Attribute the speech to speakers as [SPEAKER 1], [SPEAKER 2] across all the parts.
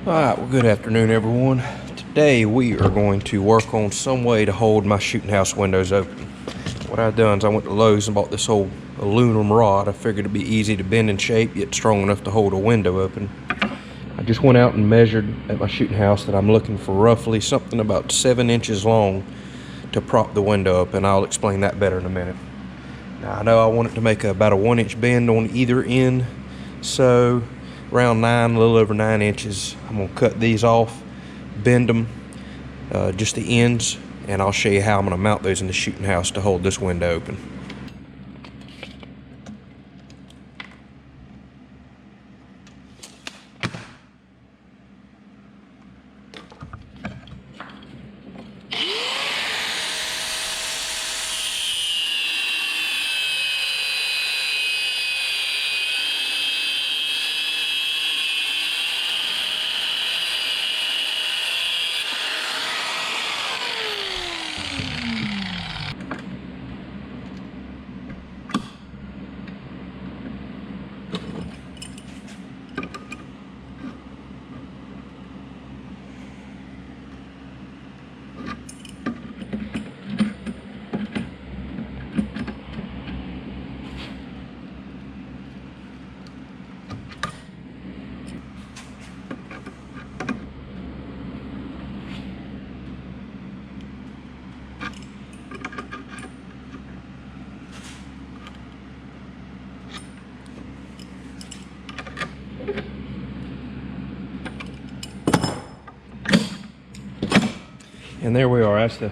[SPEAKER 1] Alright, well, good afternoon, everyone. Today we are going to work on some way to hold my shooting house windows open. What I've done is I went to Lowe's and bought this old aluminum rod. I figured it'd be easy to bend in shape, yet strong enough to hold a window open. I just went out and measured at my shooting house that I'm looking for roughly something about 7 inches long to prop the window up, and I'll explain that better in a minute. Now, I know I want it to make about a 1-inch bend on either end, so around a little over 9 inches. I'm going to cut these off, bend them, just the ends, and I'll show you how I'm going to mount those in the shooting house to hold this window open. And there we are. That's the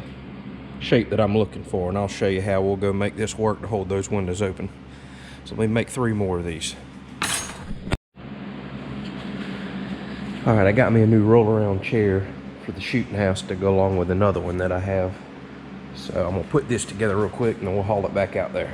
[SPEAKER 1] shape that I'm looking for, and I'll show you how we'll go make this work to hold those windows open. So let me make 3 more of these. Alright, I got me a new roll-around chair for the shooting house to go along with another one that I have. So I'm going to put this together real quick and then we'll haul it back out there.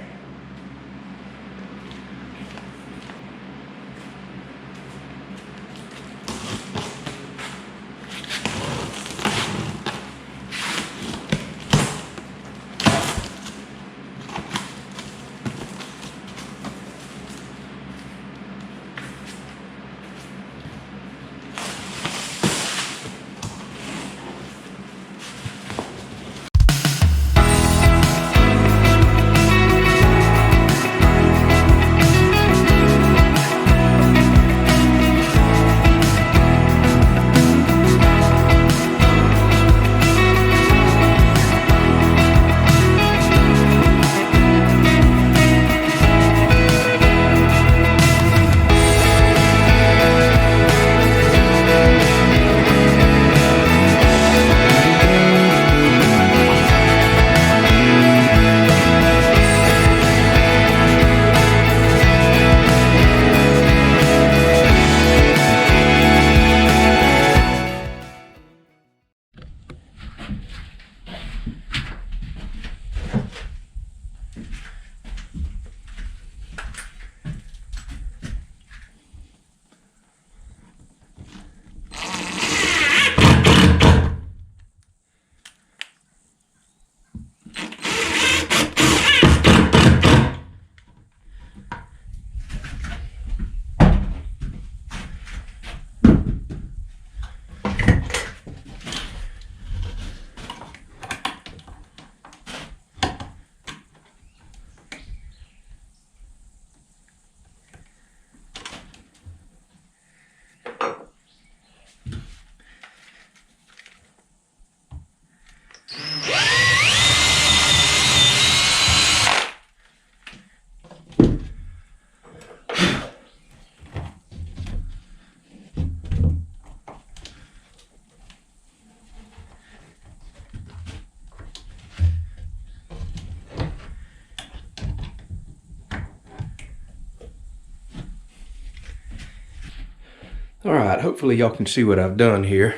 [SPEAKER 1] Alright, hopefully y'all can see what I've done here.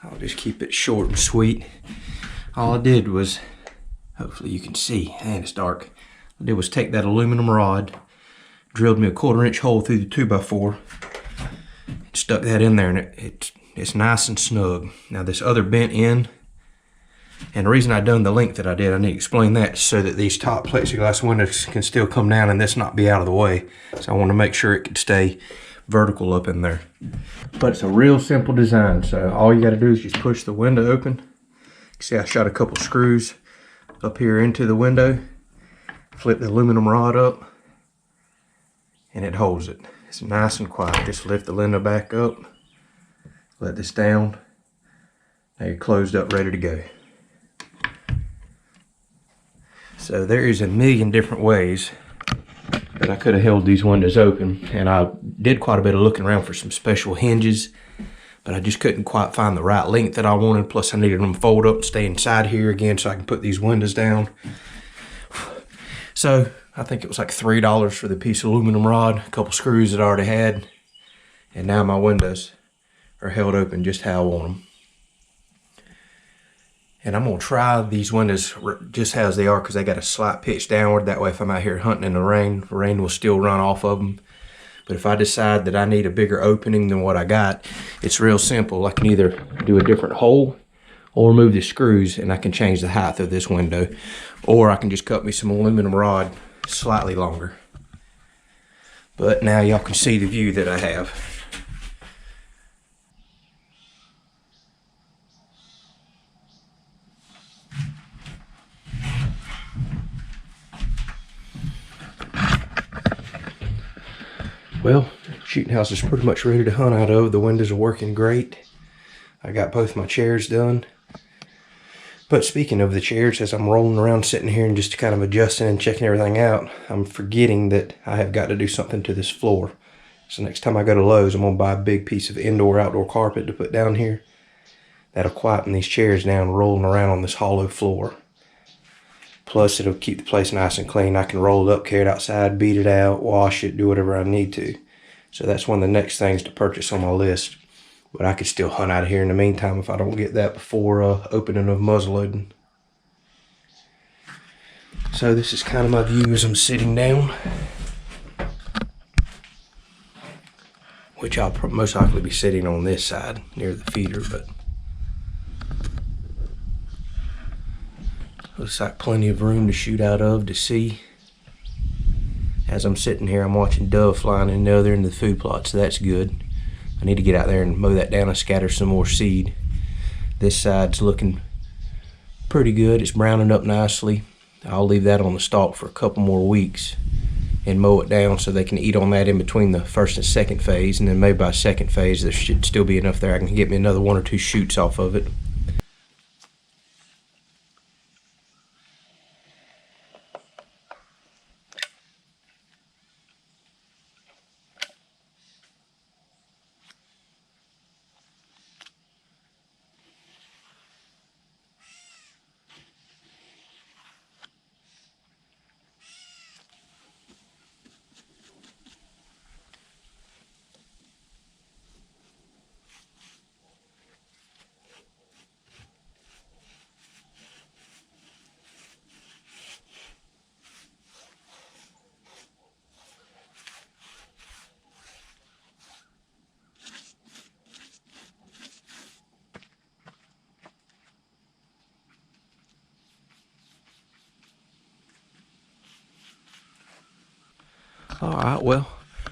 [SPEAKER 1] I'll just keep it short and sweet. All I did was, hopefully you can see, and it's dark. All I did was take that aluminum rod, drilled me a 1/4-inch hole through the 2x4, and stuck that in there, and it's nice and snug. Now this other bent end, and the reason I done the length that I did, I need to explain that, so that these top plexiglass windows can still come down and this not be out of the way. So I want to make sure it can stay vertical up in there. But it's a real simple design, so all you got to do is just push the window open. See, I shot a couple screws up here into the window, flip the aluminum rod up, and it holds it. It's nice and quiet. Just lift the window back up, let this down. Now you're closed up, ready to go. So there is a million different ways that I could have held these windows open, and I did quite a bit of looking around for some special hinges, but I just couldn't quite find the right length that I wanted. Plus I needed them to fold up and stay inside here again so I can put these windows down. So I think it was like $3 for the piece of aluminum rod, a couple screws that I already had, and now my windows are held open just how I want them. And I'm going to try these windows just as they are because they got a slight pitch downward. That way if I'm out here hunting in the rain will still run off of them. But if I decide that I need a bigger opening than what I got, it's real simple. I can either do a different hole or remove the screws and I can change the height of this window. Or I can just cut me some aluminum rod slightly longer. But now y'all can see the view that I have. Well, shooting house is pretty much ready to hunt out of. The windows are working great. I got both my chairs done. But speaking of the chairs, as I'm rolling around sitting here and just kind of adjusting and checking everything out, I'm forgetting that I have got to do something to this floor. So next time I go to Lowe's, I'm going to buy a big piece of indoor-outdoor carpet to put down here. That'll quieten these chairs down rolling around on this hollow floor. Plus, it'll keep the place nice and clean. I can roll it up, carry it outside, beat it out, wash it, do whatever I need to. So that's one of the next things to purchase on my list. But I could still hunt out of here in the meantime if I don't get that before opening of muzzleloading. So this is kind of my view as I'm sitting down. Which I'll most likely be sitting on this side near the feeder, but looks like plenty of room to shoot out of to see. As I'm sitting here, I'm watching dove flying in the other end of the food plot, so that's good. I need to get out there and mow that down and scatter some more seed. This side's looking pretty good. It's browning up nicely. I'll leave that on the stalk for a couple more weeks and mow it down so they can eat on that in between the first and second phase, and then maybe by second phase there should still be enough there I can get me another 1 or 2 shoots off of it. Alright, well,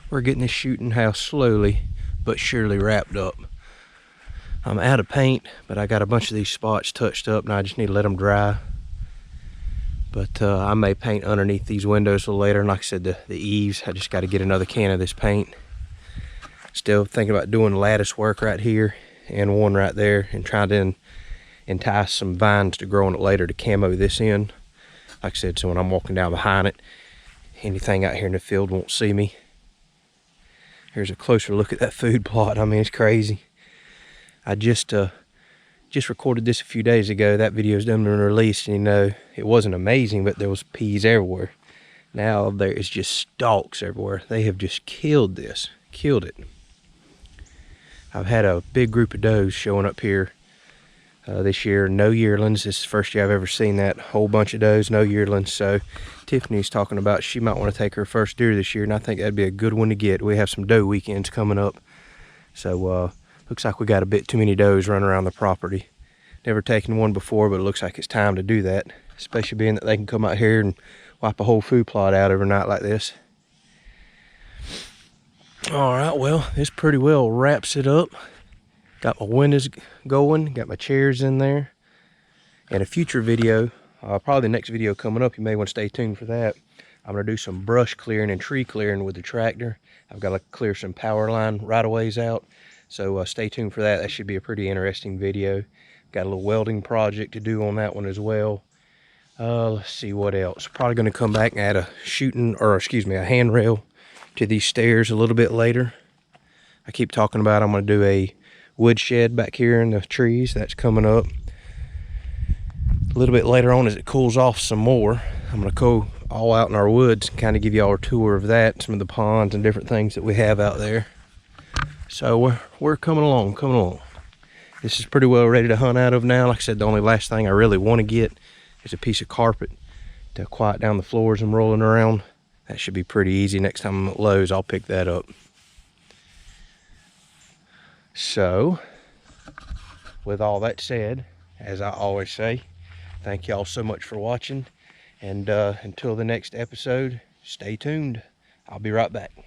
[SPEAKER 1] we're getting this shooting house slowly but surely wrapped up. I'm out of paint, but I got a bunch of these spots touched up and I just need to let them dry. But I may paint underneath these windows a little later, and like I said, the eaves, I just got to get another can of this paint. Still thinking about doing lattice work right here and one right there, and trying to entice some vines to grow on it later to camo this in. Like I said, so when I'm walking down behind it, anything out here in the field won't see me. Here's a closer look at that food plot. I mean, it's crazy. I just recorded this a few days ago. That video's done been released, and you know, it wasn't amazing, but there was peas everywhere. Now there is just stalks everywhere. They have just killed this, killed it. I've had a big group of does showing up here this year. No yearlings. This is the first year I've ever seen that. Whole bunch of does, no yearlings. So Tiffany's talking about she might want to take her first deer this year, and I think that'd be a good one to get. We have some doe weekends coming up. So looks like we got a bit too many does running around the property. Never taken one before, but it looks like it's time to do that. Especially being that they can come out here and wipe a whole food plot out overnight like this. All right, well, this pretty well wraps it up. Got my windows going, got my chairs in there. And a future video, probably the next video coming up, you may want to stay tuned for that. I'm going to do some brush clearing and tree clearing with the tractor. I've got to clear some power line right-of-ways out. So stay tuned for that. That should be a pretty interesting video. Got a little welding project to do on that one as well. Let's see what else. Probably going to come back and add a handrail to these stairs a little bit later. I keep talking about I'm going to do a wood shed back here in the trees. That's coming up a little bit later on as it cools off some more. I'm going to go all out in our woods and kind of give you all a tour of that, some of the ponds and different things that we have out there. So we're coming along. This is pretty well ready to hunt out of now. Like I said, the only last thing I really want to get is a piece of carpet to quiet down the floors and rolling around. That should be pretty easy. Next time I'm at Lowe's, I'll pick that up. So, with all that said, as I always say, thank y'all so much for watching. And until the next episode, stay tuned. I'll be right back.